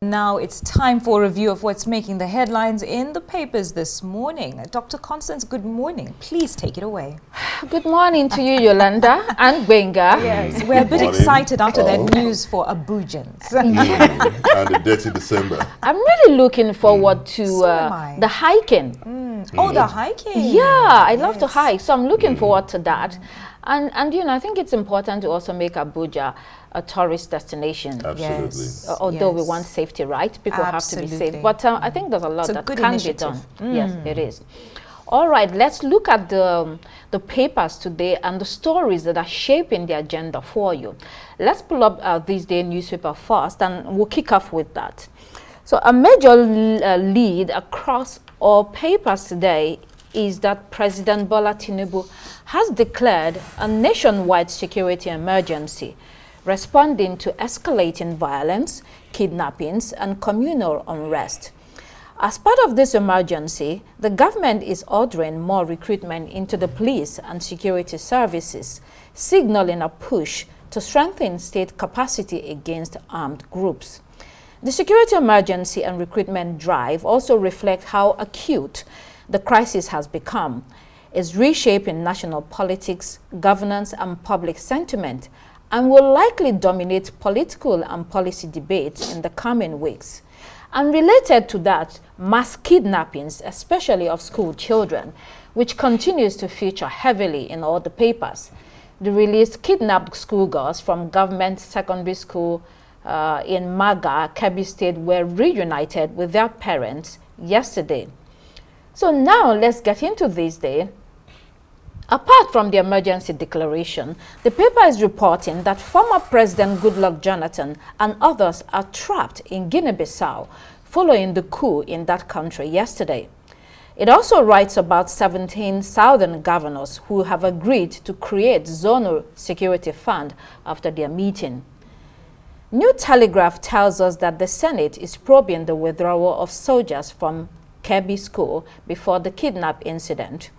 Now it's time for a review of what's making the headlines in the papers this morning. Dr. Constance, good morning. Please take it away. Good morning to you, Yolanda and Benga. Yes, we're a bit excited after that news for Abujans. And the dirty December. I'm really looking forward to the hiking. Oh, the hiking. Yeah, I love to hike, so I'm looking forward to that. And you know, I think it's important to also make Abuja a tourist destination. Absolutely. Yes. Although we want safety, right? People have to be safe. But I think there's a lot that can be done. Yes, it is. All right, let's look at the papers today and the stories that are shaping the agenda for you. Let's pull up this day newspaper first, and we'll kick off with that. So a major lead across all papers today is that President Bola Tinubu has declared a nationwide security emergency, responding to escalating violence, kidnappings, and communal unrest. As part of this emergency, the government is ordering more recruitment into the police and security services, signaling a push to strengthen state capacity against armed groups. The security emergency and recruitment drive also reflect how acute the crisis has become, is reshaping national politics, governance, and public sentiment, and will likely dominate political and policy debates in the coming weeks. And related to that, mass kidnappings, especially of school children, which continues to feature heavily in all the papers. The released kidnapped schoolgirls from government secondary school in Maga, Kebbi State, were reunited with their parents yesterday. So now let's get into this day. Apart from the emergency declaration, the paper is reporting that former President Goodluck Jonathan and others are trapped in Guinea-Bissau following the coup in that country yesterday. It also writes about 17 southern governors who have agreed to create zonal security fund after their meeting. New Telegraph tells us that the Senate is probing the withdrawal of soldiers from Kebbi School before the kidnap incident.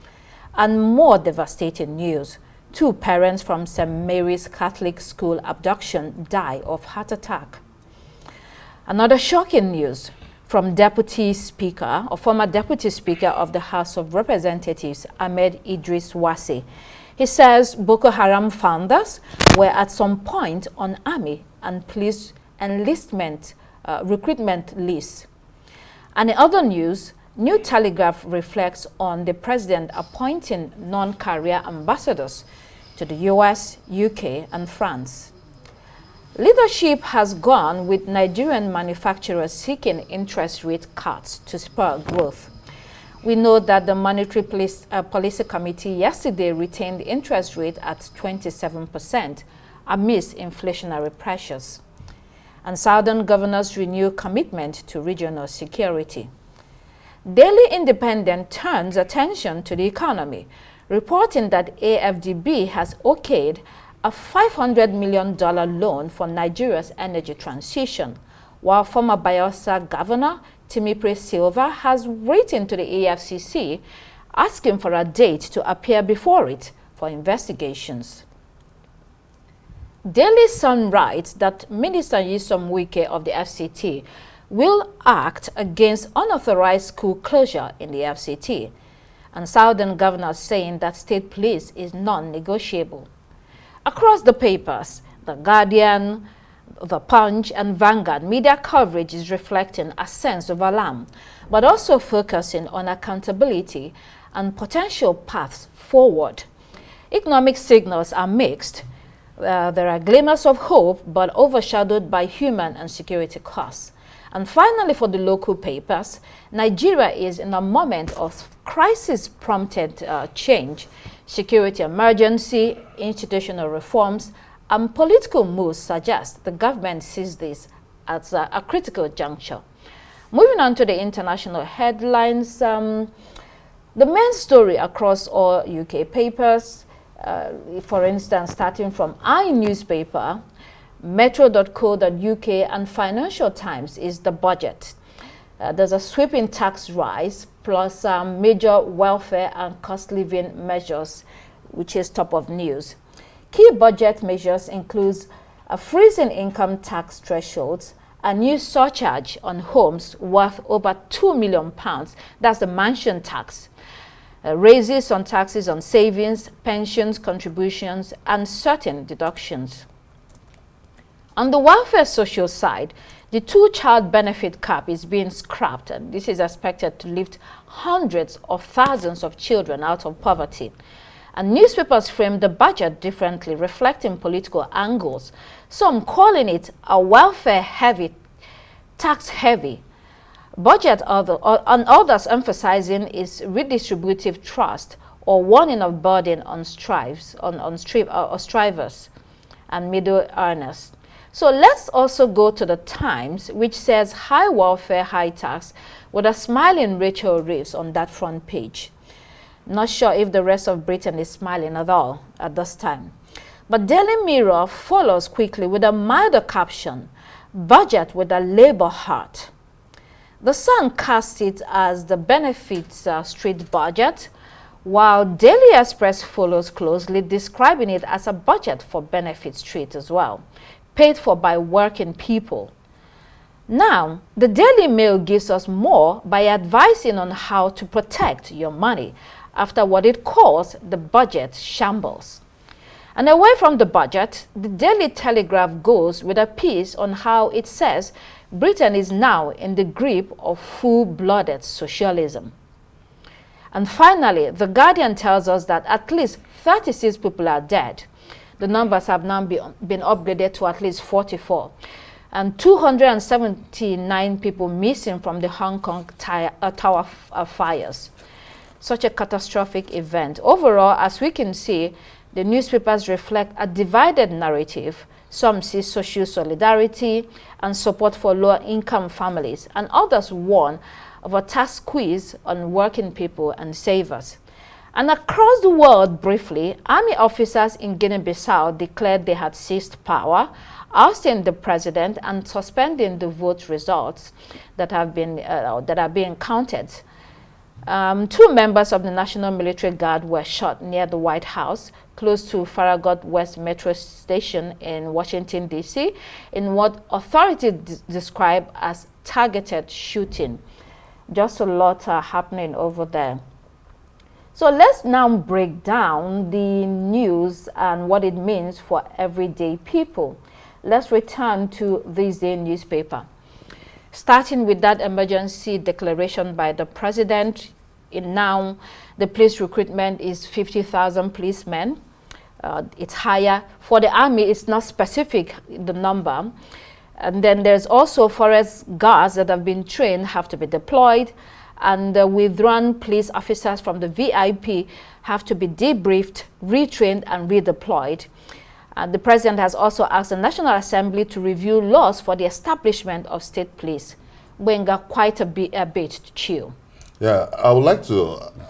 And more devastating news. 2 parents from St. Mary's Catholic School abduction die of heart attack. Another shocking news from former Deputy Speaker of the House of Representatives, Ahmed Idris Wase. He says Boko Haram founders were at some point on army and police enlistment recruitment lists. And in other news, New Telegraph reflects on the president appointing non-career ambassadors to the US, UK, and France. Leadership has gone with Nigerian manufacturers seeking interest rate cuts to spur growth. We know that the Monetary Policy Committee yesterday retained interest rate at 27% amidst inflationary pressures. And Southern governors renew commitment to regional security. Daily Independent turns attention to the economy, reporting that AFDB has okayed a $500 million loan for Nigeria's energy transition, while former Bayelsa Governor Timipre Silva has written to the AFCC asking for a date to appear before it for investigations. Daily Sun writes that Minister Nyesom Wike of the FCT will act against unauthorized school closure in the FCT, and Southern governors saying that state police is non-negotiable. Across the papers, The Guardian, The Punch, and Vanguard, media coverage is reflecting a sense of alarm, but also focusing on accountability and potential paths forward. Economic signals are mixed. There are glimmers of hope, but overshadowed by human and security costs. And finally, for the local papers, Nigeria is in a moment of crisis-prompted change, security emergency, institutional reforms, and political moves suggest the government sees this as a critical juncture. Moving on to the international headlines, the main story across all UK papers, for instance, starting from iNewspaper, Metro.co.uk, and Financial Times, is the budget. There's a sweeping tax rise plus major welfare and cost living measures, which is top of news. Key budget measures include a freeze in income tax thresholds a new surcharge on homes worth over £2 million. That's the mansion tax. Raises on taxes on savings, pensions, contributions, and certain deductions. On the welfare social side, the two-child benefit cap is being scrapped, and this is expected to lift hundreds of thousands of children out of poverty. And newspapers frame the budget differently, reflecting political angles. Some calling it a welfare-heavy, tax-heavy budget, and others emphasizing its redistributive trust or warning of burden on strivers and middle earners. So let's also go to the Times, which says high welfare, high tax, with a smiling Rachel Reeves on that front page. Not sure if the rest of Britain is smiling at all at this time. But Daily Mirror follows quickly with a milder caption, budget with a Labour heart. The Sun casts it as the benefits street budget, while Daily Express follows closely, describing it as a budget for benefit street as well, paid for by working people. Now, the Daily Mail gives us more by advising on how to protect your money after what it calls the budget shambles. And away from the budget, the Daily Telegraph goes with a piece on how it says Britain is now in the grip of full-blooded socialism. And finally, The Guardian tells us that at least 36 people are dead. The numbers have now been upgraded to at least 44. And 279 people missing from the Hong Kong Tower fires. Such a catastrophic event. Overall, as we can see, the newspapers reflect a divided narrative. Some see social solidarity and support for lower-income families, and others warn of a tax squeeze on working people and savers. And across the world, briefly, army officers in Guinea-Bissau declared they had seized power, ousting the president and suspending the vote results that are being counted. 2 members of the National Military Guard were shot near the White House, close to Farragut West Metro Station in Washington, D.C., in what authorities describe as targeted shooting. Just a lot happening over there. So let's now break down the news and what it means for everyday people. Let's return to this day newspaper. Starting with that emergency declaration by the president, now the police recruitment is 50,000 policemen. It's higher. For the army, it's not specific, the number. And then there's also forest guards that have been trained, have to be deployed. And withdrawn police officers from the VIP have to be debriefed, retrained, and redeployed. The president has also asked the National Assembly to review laws for the establishment of state police. Wenga, quite a bit to chew. Yeah,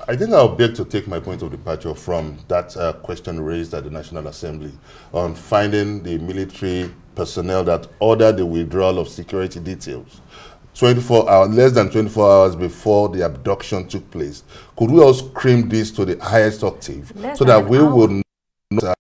I think I'll beg to take my point of departure from that question raised at the National Assembly on finding the military personnel that ordered the withdrawal of security details 24 hours, less than 24 hours before the abduction took place. Could we all scream this to the highest octave so that we would know that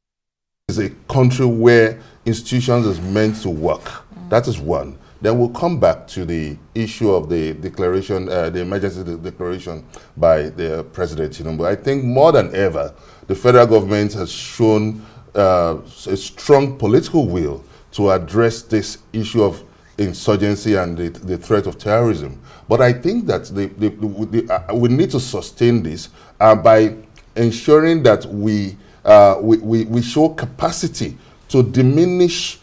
it's a country where institutions is meant to work? That is one. Then we'll come back to the issue of the declaration, the emergency declaration by the President Tinubu. I think more than ever, the federal government has shown a strong political will to address this issue of insurgency and the threat of terrorism. But I think that we need to sustain this by ensuring that we show capacity to diminish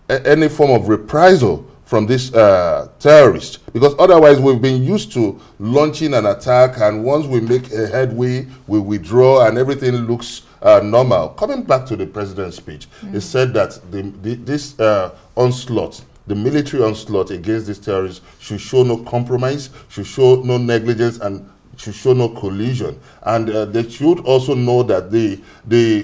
any form of reprisal from this terrorist, because otherwise we've been used to launching an attack, and once we make a headway, we withdraw and everything looks normal. Coming back to the president's speech, he said that this onslaught, the military onslaught against these terrorists, should show no compromise, should show no negligence, and should show no collusion. And they should also know that the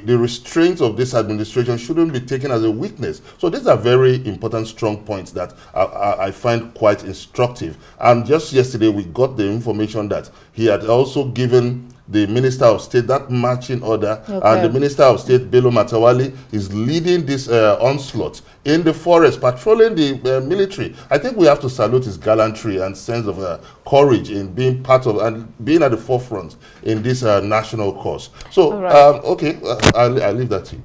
restraints of this administration shouldn't be taken as a weakness. So these are very important, strong points that I find quite instructive. And just yesterday, we got the information that he had also given the Minister of State, that marching order, and the Minister of State, Bello Matawali, is leading this onslaught in the forest, patrolling the military. I think we have to salute his gallantry and sense of courage in being part of and being at the forefront in this national cause. So, okay, I'll leave that to you.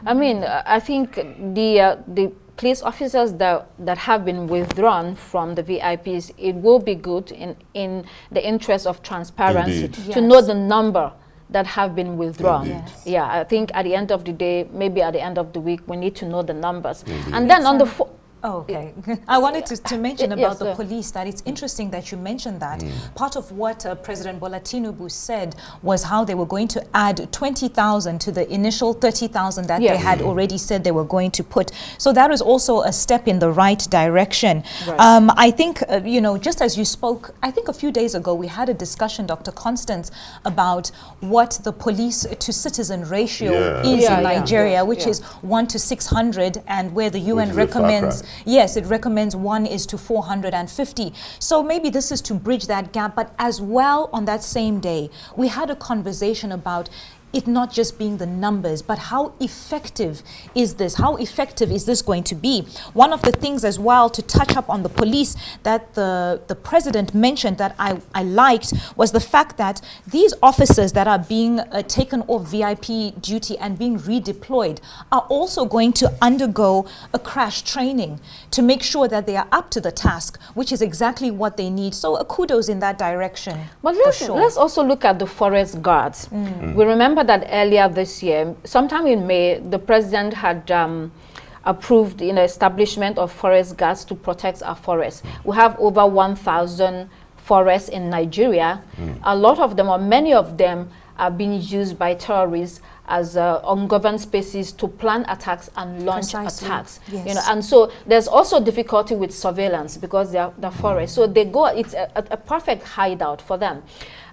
I mean, I think the police officers that have been withdrawn from the VIPs, it will be good in the interest of transparency to know the number that have been withdrawn. Yeah, I think at the end of the day, maybe at the end of the week, we need to know the numbers. And then on the okay. I wanted to mention about the police, that it's interesting that you mentioned that. Part of what President Bola Tinubu said was how they were going to add 20,000 to the initial 30,000 that they had already said they were going to put. So that is also a step in the right direction. I think, you know, just as you spoke, I think a few days ago, we had a discussion, Dr. Constance, about what the police to citizen ratio is in Nigeria, which is 1 to 600, and where the UN recommends, yes, it recommends 1 is to 450. So maybe this is to bridge that gap. But as well, on that same day, we had a conversation about it not just being the numbers, but how effective is this? How effective is this going to be? One of the things as well, to touch up on the police, that the president mentioned that I liked, was the fact that these officers that are being taken off VIP duty and being redeployed are also going to undergo a crash training to make sure that they are up to the task, which is exactly what they need. So kudos in that direction. But let's also look at the forest guards. We remember that earlier this year, sometime in May, the president had approved establishment of forest guards to protect our forests. We have over 1,000 forests in Nigeria. A lot of them, or many of them, are being used by terrorists as ungoverned spaces to plan attacks and launch attacks. You know, and so there's also difficulty with surveillance because they're forests. So they go, it's a perfect hideout for them.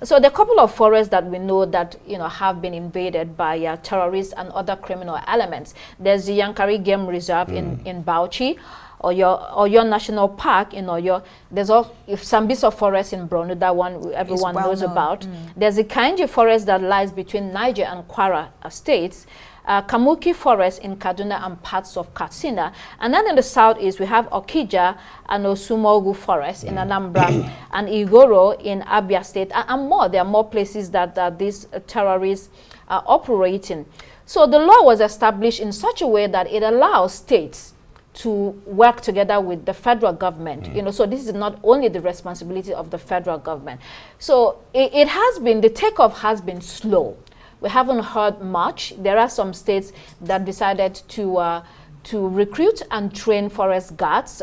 So there are a couple of forests that we know that have been invaded by terrorists and other criminal elements. There's the Yankari Game Reserve in Bauchi, or your national park in Oyo. There's also Sambisa Forest in Borno, that one everyone knows about. There's the Kainji Forest that lies between Niger and Kwara states. Kamuki Forest in Kaduna and parts of Katsina. And then in the southeast, we have Okija and Osumogu Forest in Anambra and Igoro in Abia State, and more. There are more places that these terrorists are operating. So the law was established in such a way that it allows states to work together with the federal government. So this is not only the responsibility of the federal government. So it has been, the takeoff has been slow. We haven't heard much. There are some states that decided to recruit and train forest guards,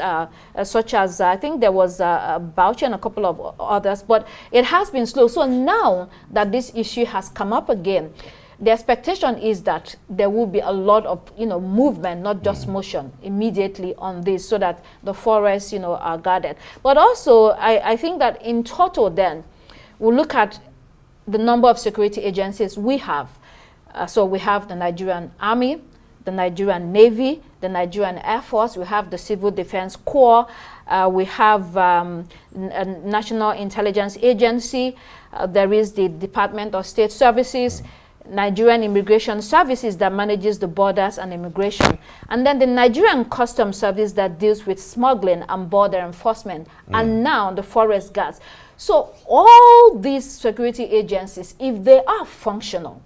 such as I think there was Bauchi and a couple of others, but it has been slow. So now that this issue has come up again, the expectation is that there will be a lot of movement, not just motion, immediately on this, so that the forests are guarded. But also, I think that in total, then we'll look at the number of security agencies we have. So we have the Nigerian Army, the Nigerian Navy, the Nigerian Air Force, we have the Civil Defense Corps, we have a National Intelligence Agency, there is the Department of State Services, Nigerian Immigration Services that manages the borders and immigration, and then the Nigerian Customs Service that deals with smuggling and border enforcement, and now the forest guards. So all these security agencies, if they are functional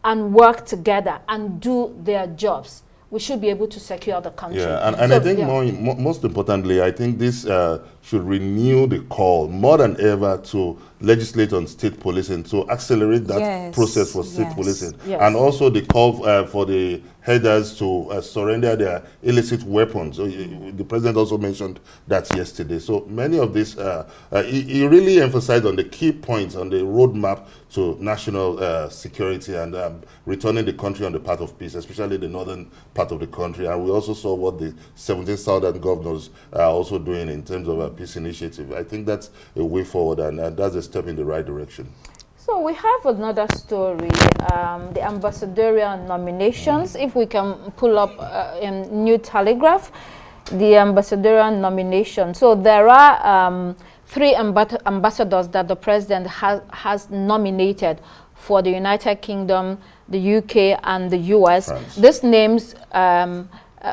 and work together and do their jobs, we should be able to secure the country. Yeah, and so, I think most importantly, I think this should renew the call more than ever to legislate on state policing, to accelerate that process for state policing. And also the call for the headers to surrender their illicit weapons. So, the president also mentioned that yesterday. So many of this, he really emphasized on the key points on the roadmap to national security and returning the country on the path of peace, especially the northern part of the country. And we also saw what the 17 southern governors are also doing in terms of a peace initiative. I think that's a way forward, and that's a step in the right direction. So we have another story, the ambassadorial nominations. If we can pull up in New Telegraph, the ambassadorial nomination. So there are 3 ambassadors that the president has nominated for the United Kingdom, the UK, and the US. France. These names,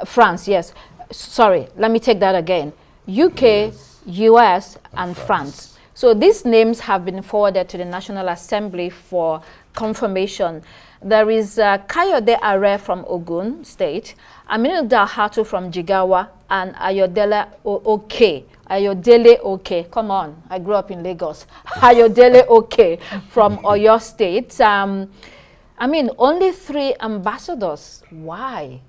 France, yes. Sorry, let me take that again. UK, US, and France. So these names have been forwarded to the National Assembly for confirmation. There is Kayode Are from Ogun State, Aminu Dalhatu from Jigawa, and Ayodele Oke. Ayodele Oke, come on, I grew up in Lagos. Ayodele Oke from Oyo State. I mean, only 3 ambassadors. Why?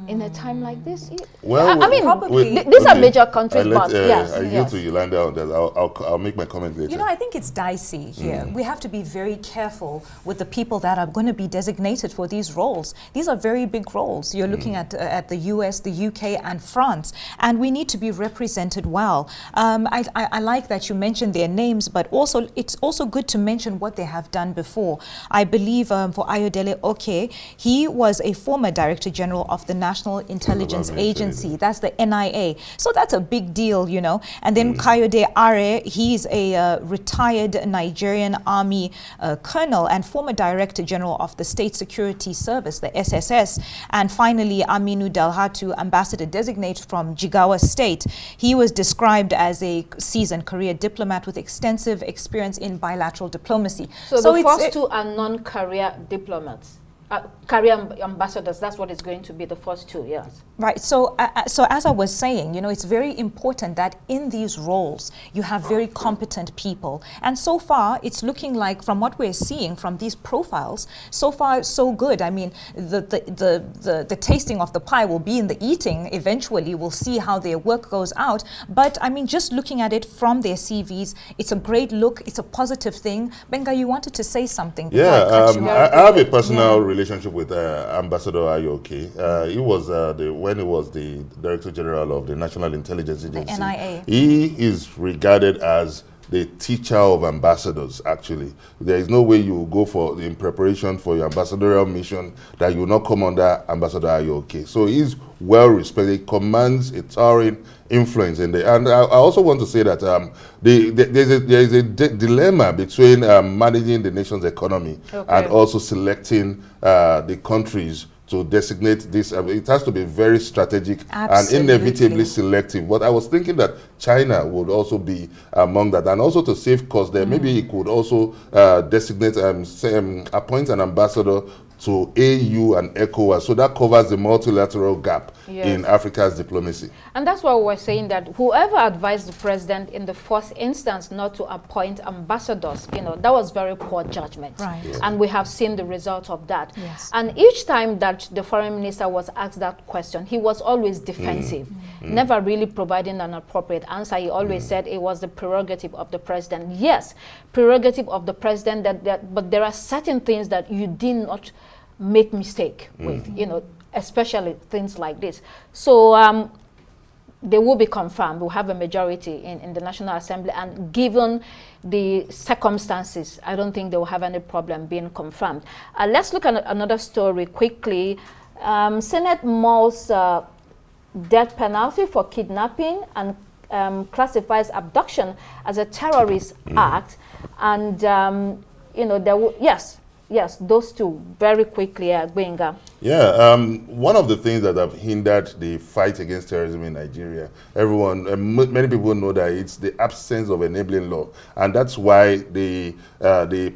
In a time like this? Well, I mean, probably these are major countries, but yes. I yield to Yolanda on that. I'll make my comment later. You know, I think it's dicey here. We have to be very careful with the people that are going to be designated for these roles. These are very big roles. You're looking at the US, the UK, and France, and we need to be represented well. I like that you mentioned their names, but also it's also good to mention what they have done before. I believe for Ayodele Oke, he was a former Director General of the National Intelligence Agency. That's the NIA. So that's a big deal, you know. And then Kayode Are, he's a retired Nigerian Army colonel and former Director General of the State Security Service, the SSS. And finally, Aminu Dalhatu, Ambassador Designate from Jigawa State. He was described as a seasoned career diplomat with extensive experience in bilateral diplomacy. So the first 2 are non-career diplomats. Career ambassadors, that's what it's going to be, the first 2, yes. Right, so as I was saying, you know, it's very important that in these roles, you have very competent people. And so far, it's looking like, from what we're seeing from these profiles, so far, so good. I mean, the tasting of the pie will be in the eating. Eventually, we'll see how their work goes out. But, I mean, just looking at it from their CVs, it's a great look. It's a positive thing. Benga, you wanted to say something. Yeah, I have a personal relationship with Ambassador Ayoke. He was when he was the Director General of the National Intelligence Agency. The NIA. He is regarded as the teacher of ambassadors, actually. There is no way you go in preparation for your ambassadorial mission that you will not come under Ambassador Ayoke. So he's well respected, he commands a towering influence in there. And I also want to say that there is a dilemma between managing the nation's economy and also selecting the countries to designate this. It has to be very strategic and inevitably selective. But I was thinking that China would also be among that, and also to save costs there, maybe he could also designate, appoint an ambassador to AU and ECOWAS, so that covers the multilateral gap in Africa's diplomacy. And that's why we're saying that whoever advised the president in the first instance not to appoint ambassadors, you know, that was very poor judgment. Right. Yeah. And we have seen the result of that. Yes. And each time that the foreign minister was asked that question, he was always defensive, never really providing an appropriate answer. He always said it was the prerogative of the president. Yes, prerogative of the president, but there are certain things that you did not make mistake with, you know, especially things like this. So they will be confirmed. We'll have a majority in the National Assembly, and given the circumstances, I don't think they will have any problem being confirmed. Let's look at another story quickly. Senate mulls death penalty for kidnapping and classifies abduction as a terrorist act. And, you know, there will, yes, those two very quickly, Gbenga. Yeah, one of the things that have hindered the fight against terrorism in Nigeria, many people know that it's the absence of enabling law, and that's why the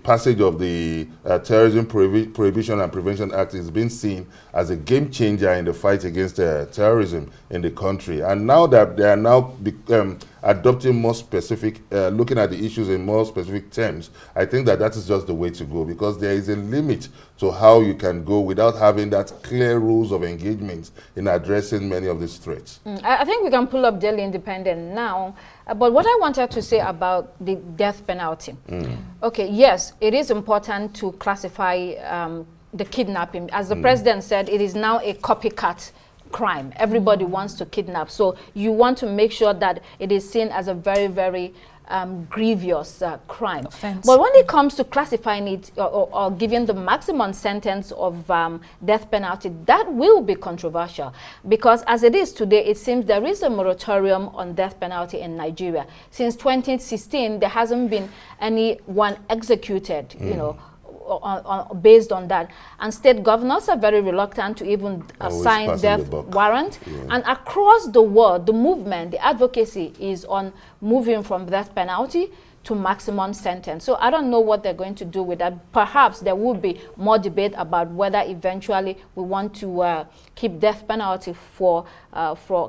passage of the Terrorism Prohibition and Prevention Act is being seen as a game changer in the fight against terrorism in the country. And now that they are now adopting more specific, looking at the issues in more specific terms, I think that is just the way to go, because there is a limit to how you can go without having that clear rules of engagement in addressing many of these threats. I think we can pull up Daily Independent now, but what I wanted to say about the death penalty. Okay, yes, it is important to classify the kidnapping. As the president said, it is now a copycat crime. Everybody wants to kidnap. So you want to make sure that it is seen as a very, very grievous crime. Offense. But when it comes to classifying it or giving the maximum sentence of death penalty, that will be controversial, because as it is today, it seems there is a moratorium on death penalty in Nigeria. Since 2016, there hasn't been anyone executed, you know, based on that. And state governors are very reluctant to even sign death warrant. Yeah. And across the world, the movement, the advocacy is on moving from death penalty to maximum sentence. So I don't know what they're going to do with that. Perhaps there will be more debate about whether eventually we want to keep death penalty for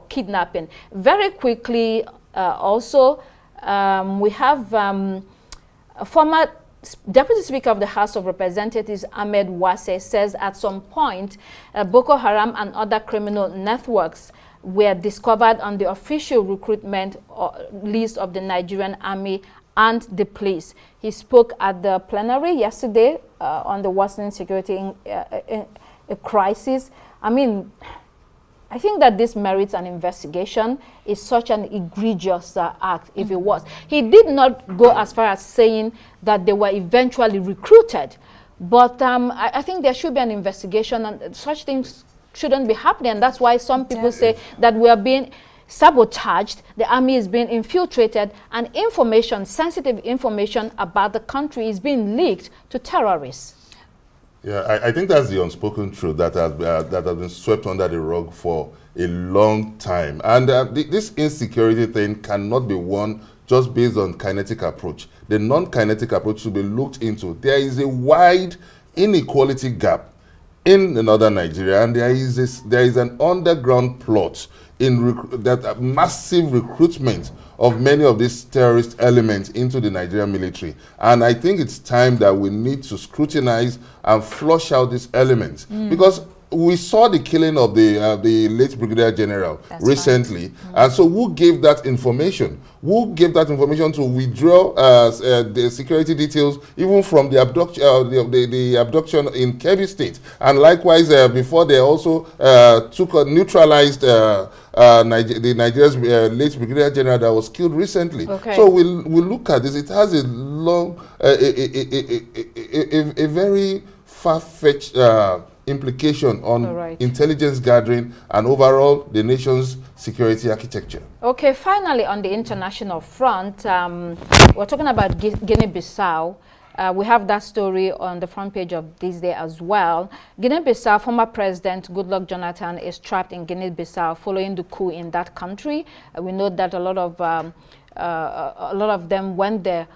kidnapping. Very quickly, also, we have a former Deputy Speaker of the House of Representatives, Ahmed Wase, says at some point Boko Haram and other criminal networks were discovered on the official recruitment list of the Nigerian Army and the police. He spoke at the plenary yesterday on the worsening security crisis. I mean, I think that this merits an investigation. It's such an egregious act, if it was. He did not go as far as saying that they were eventually recruited, but I think there should be an investigation, and such things shouldn't be happening. And that's why some people say that we are being sabotaged, the army is being infiltrated, and information, sensitive information about the country is being leaked to terrorists. Yeah, I think that's the unspoken truth that has been swept under the rug for a long time. And this insecurity thing cannot be won just based on kinetic approach. The non-kinetic approach should be looked into. There is a wide inequality gap in northern Nigeria, and there is an underground plot in that massive recruitment of many of these terrorist elements into the Nigerian military. And I think it's time that we need to scrutinize and flush out these elements, because we saw the killing of the late Brigadier General recently, and so who gave that information? Who gave that information to withdraw the security details even from the abduction, the abduction in Kebbi State? And likewise, before they also neutralized the Nigeria's late Brigadier General that was killed recently. Okay. So we'll look at this. It has a long, a very far-fetched implication on intelligence gathering and overall the nation's security architecture. Okay, finally on the international front, we're talking about Guinea-Bissau. We have that story on the front page of This Day as well. Guinea-Bissau, former President Goodluck Jonathan is trapped in Guinea-Bissau following the coup in that country. We know that a lot of them went there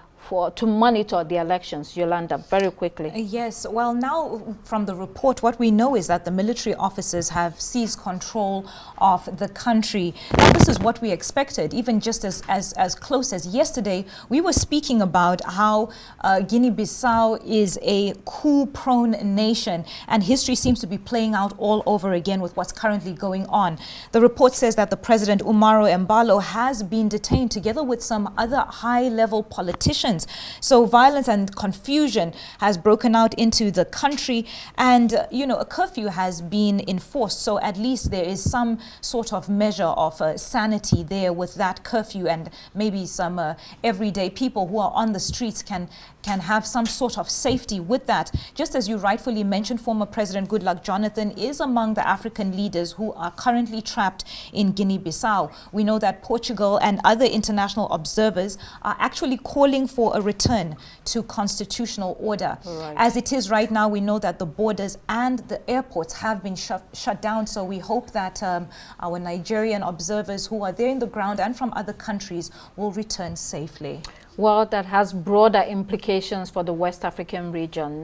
to monitor the elections. Yolanda, very quickly. Yes, well, now from the report, what we know is that the military officers have seized control of the country. And this is what we expected, even just as close as yesterday. We were speaking about how Guinea-Bissau is a coup-prone nation, and history seems to be playing out all over again with what's currently going on. The report says that the President Umaro Embalo has been detained together with some other high-level politicians. So violence and confusion has broken out into the country, and you know, a curfew has been enforced, so at least there is some sort of measure of sanity there with that curfew, and maybe some everyday people who are on the streets can have some sort of safety with that. Just as you rightfully mentioned, former President Goodluck Jonathan is among the African leaders who are currently trapped in Guinea-Bissau. We know that Portugal and other international observers are actually calling for a return to constitutional order. As it is right now, we know that the borders and the airports have been shut down, so we hope that our Nigerian observers who are there in the ground and from other countries will return safely. Well, that has broader implications for the West African region.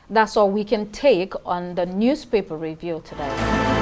That's all we can take on the newspaper review today.